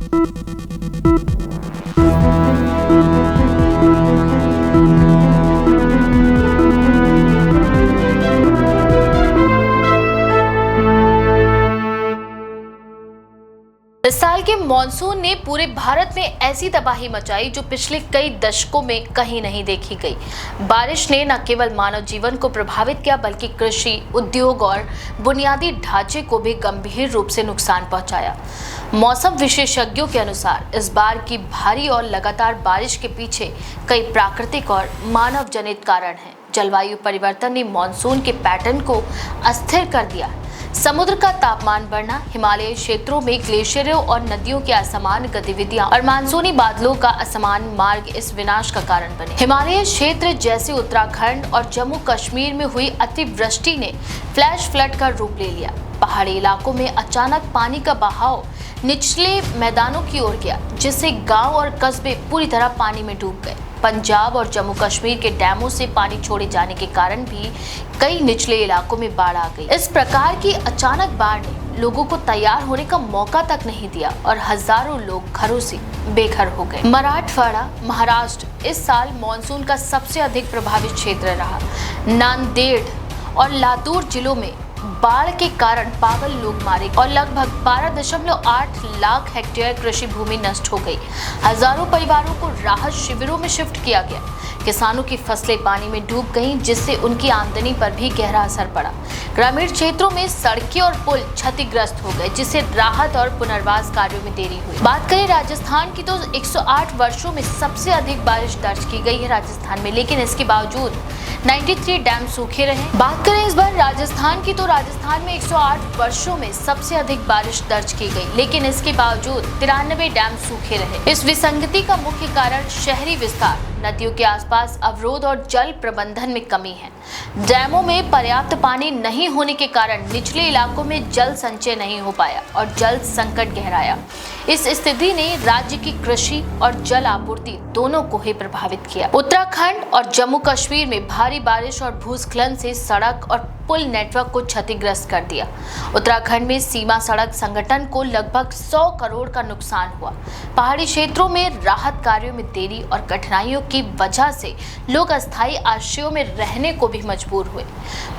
इस साल के मॉनसून ने पूरे भारत में ऐसी तबाही मचाई जो पिछले कई दशकों में कहीं नहीं देखी गई। बारिश ने न केवल मानव जीवन को प्रभावित किया बल्कि कृषि, उद्योग और बुनियादी ढांचे को भी गंभीर रूप से नुकसान पहुंचाया। मौसम विशेषज्ञों के अनुसार इस बार की भारी और लगातार बारिश के पीछे कई प्राकृतिक और मानव जनित कारण हैं। जलवायु परिवर्तन ने मॉनसून के पैटर्न को अस्थिर कर दिया। समुद्र का तापमान बढ़ना, हिमालयी क्षेत्रों में ग्लेशियरों और नदियों की असमान गतिविधियां और मानसूनी बादलों का असमान मार्ग इस विनाश का कारण बने। हिमालयी क्षेत्र जैसे उत्तराखंड और जम्मू कश्मीर में हुई अतिवृष्टि ने फ्लैश फ्लड का रूप ले लिया। पहाड़ी इलाकों में अचानक पानी का बहाव निचले मैदानों की ओर गया, जिससे गांव और कस्बे पूरी तरह पानी में डूब गए। पंजाब और जम्मू कश्मीर के डैमों से पानी छोड़े जाने के कारण भी कई निचले इलाकों में बाढ़ आ गई। इस प्रकार की अचानक बाढ़ ने लोगों को तैयार होने का मौका तक नहीं दिया और हजारों लोग घरों से बेघर हो गए। मराठवाड़ा, महाराष्ट्र इस साल मॉनसून का सबसे अधिक प्रभावित क्षेत्र रहा। नांदेड़ और लातूर जिलों में बाढ़ के कारण पागल लोग मारे और लगभग 12.8 लाख हेक्टेयर कृषि भूमि नष्ट हो गई। हजारों परिवारों को राहत शिविरों में शिफ्ट किया गया। किसानों की फसलें पानी में डूब गईं, जिससे उनकी आमदनी पर भी गहरा असर पड़ा। ग्रामीण क्षेत्रों में सड़कें और पुल क्षतिग्रस्त हो गए, जिससे राहत और पुनर्वास कार्यों में देरी हुई। बात करें राजस्थान की तो 108 वर्षों में सबसे अधिक बारिश दर्ज की गई है राजस्थान में, लेकिन इसके बावजूद 93 डैम सूखे रहे। बात करें इस बार राजस्थान की तो राजस्थान में 108 वर्षों में सबसे अधिक बारिश दर्ज की गई, लेकिन इसके बावजूद 93 डैम सूखे रहे। इस विसंगति का मुख्य कारण शहरी विस्तार, नदियों के आसपास अवरोध और जल प्रबंधन में कमी है। डैमों में पर्याप्त पानी नहीं होने के कारण निचले इलाकों में जल संचय नहीं हो पाया और जल संकट गहराया। इस स्थिति ने राज्य की कृषि और जल आपूर्ति दोनों को ही प्रभावित किया। उत्तराखंड और जम्मू कश्मीर में भारी बारिश और भूस्खलन से सड़क और पुल नेटवर्क को क्षतिग्रस्त कर दिया। उत्तराखंड में सीमा सड़क संगठन को लगभग 100 करोड़ का नुकसान हुआ। पहाड़ी क्षेत्रों में राहत कार्यों में देरी और कठिनाइयों की वजह से लोग अस्थायी आश्रयों में रहने को भी मजबूर हुए।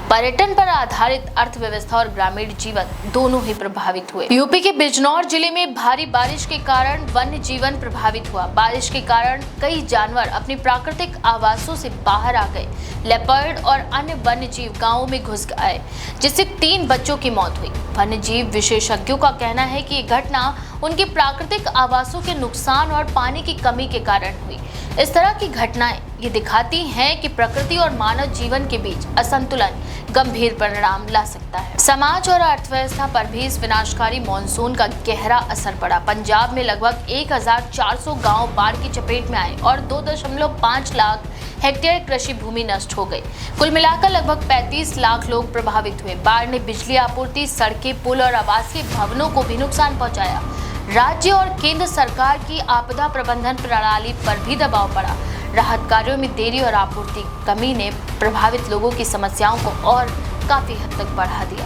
पर्यटन पर आधारित अर्थव्यवस्था और ग्रामीण जीवन दोनों ही प्रभावित हुए। यूपी के बिजनौर जिले में भारी बारिश के कारण वन्य जीवन प्रभावित हुआ। बारिश के कारण कई जानवर अपने प्राकृतिक आवासों से बाहर आ गए। लेपर्ड और अन्य वन्य जीव गांवों में घुस गए, जिससे 3 बच्चों की मौत हुई। वन्य जीव विशेषज्ञों का कहना है कि ये घटना उनके प्राकृतिक आवासों के नुकसान और पानी की कमी के कारण हुई। इस तरह की घटनाएं ये दिखाती हैं कि प्रकृति और मानव जीवन के बीच असंतुलन गंभीर परिणाम ला सकता है। समाज और अर्थव्यवस्था पर भी इस विनाशकारी मॉनसून का गहरा असर पड़ा। पंजाब में लगभग 1400 गांव बाढ़ की चपेट में आए और 2.5 लाख हेक्टेयर कृषि भूमि नष्ट हो गई। कुल मिलाकर लगभग 35 लाख लोग प्रभावित हुए। बाढ़ ने बिजली आपूर्ति, सड़कें, पुल और आवासीय भवनों को भी नुकसान पहुंचाया। राज्य और केंद्र सरकार की आपदा प्रबंधन प्रणाली पर भी दबाव पड़ा। राहत कार्यों में देरी और आपूर्ति कमी ने प्रभावित लोगों की समस्याओं को और काफी हद तक बढ़ा दिया।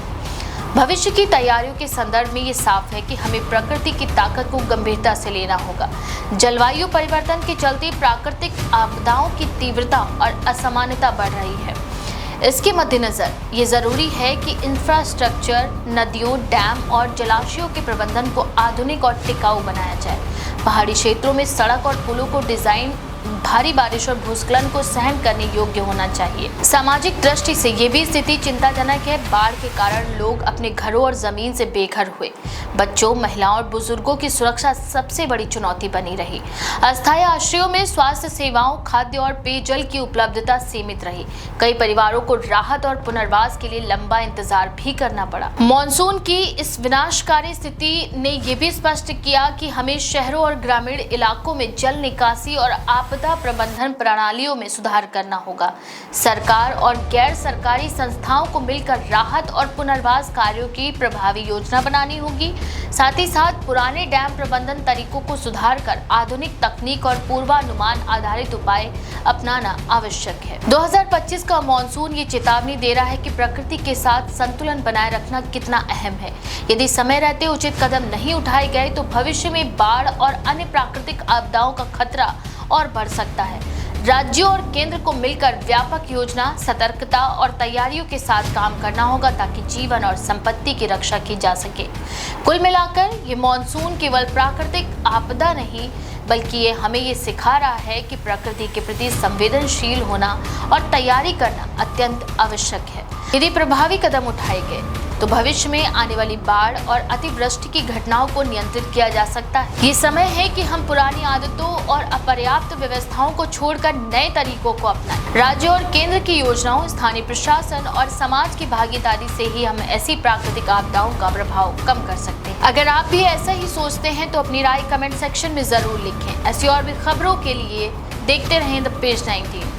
भविष्य की तैयारियों के संदर्भ में ये साफ है कि हमें प्रकृति की ताकत को गंभीरता से लेना होगा। जलवायु परिवर्तन के चलते प्राकृतिक आपदाओं की तीव्रता और असमानता बढ़ रही है। इसके मद्देनजर ये जरूरी है कि इंफ्रास्ट्रक्चर, नदियों, डैम और जलाशयों के प्रबंधन को आधुनिक और टिकाऊ बनाया जाए। पहाड़ी क्षेत्रों में सड़क और पुलों को डिजाइन भारी बारिश और भूस्खलन को सहन करने योग्य होना चाहिए। सामाजिक दृष्टि से ये भी स्थिति चिंताजनक है। बाढ़ के कारण लोग अपने घरों और जमीन से बेघर हुए। बच्चों, महिलाओं और बुजुर्गों की सुरक्षा सबसे बड़ी चुनौती बनी रही। अस्थायी आश्रयों में स्वास्थ्य सेवाओं, खाद्य और पेयजल की उपलब्धता सीमित रही। कई परिवारों को राहत और पुनर्वास के लिए लंबा इंतजार भी करना पड़ा। मॉनसून की इस विनाशकारी स्थिति ने यह भी स्पष्ट किया कि हमें शहरों और ग्रामीण इलाकों में जल निकासी और आपदा प्रबंधन प्रणालियों में सुधार करना होगा। सरकार और गैर सरकारी संस्थाओं को मिलकर राहत और पुनर्वास कार्यों की प्रभावी योजना बनानी होगी। साथ ही साथ पुराने डैम प्रबंधन तरीकों को सुधार कर आधुनिक तकनीक और पूर्वानुमान आधारित उपाय अपनाना आवश्यक है। 2025 का मॉनसून ये चेतावनी दे रहा है कि प्रकृति के साथ संतुलन बनाए रखना कितना अहम है। यदि समय रहते उचित कदम नहीं उठाए गए तो भविष्य में बाढ़ और अन्य प्राकृतिक आपदाओं का खतरा और बढ़ सकता है। राज्यों और केंद्र को मिलकर व्यापक योजना, सतर्कता और तैयारियों के साथ काम करना होगा ताकि जीवन और संपत्ति की रक्षा की जा सके। कुल मिलाकर ये मॉनसून केवल प्राकृतिक आपदा नहीं बल्कि ये हमें ये सिखा रहा है कि प्रकृति के प्रति संवेदनशील होना और तैयारी करना अत्यंत आवश्यक है। यदि प्रभावी कदम उठाए गए तो भविष्य में आने वाली बाढ़ और अतिवृष्टि की घटनाओं को नियंत्रित किया जा सकता है। ये समय है कि हम पुरानी आदतों और अपर्याप्त व्यवस्थाओं को छोड़कर नए तरीकों को अपनाएं। राज्य और केंद्र की योजनाओं, स्थानीय प्रशासन और समाज की भागीदारी से ही हम ऐसी प्राकृतिक आपदाओं का प्रभाव कम कर सकते हैं। अगर आप भी ऐसा ही सोचते हैं तो अपनी राय कमेंट सेक्शन में जरूर लिखें। ऐसी और भी खबरों के लिए देखते रहें द पेज 19।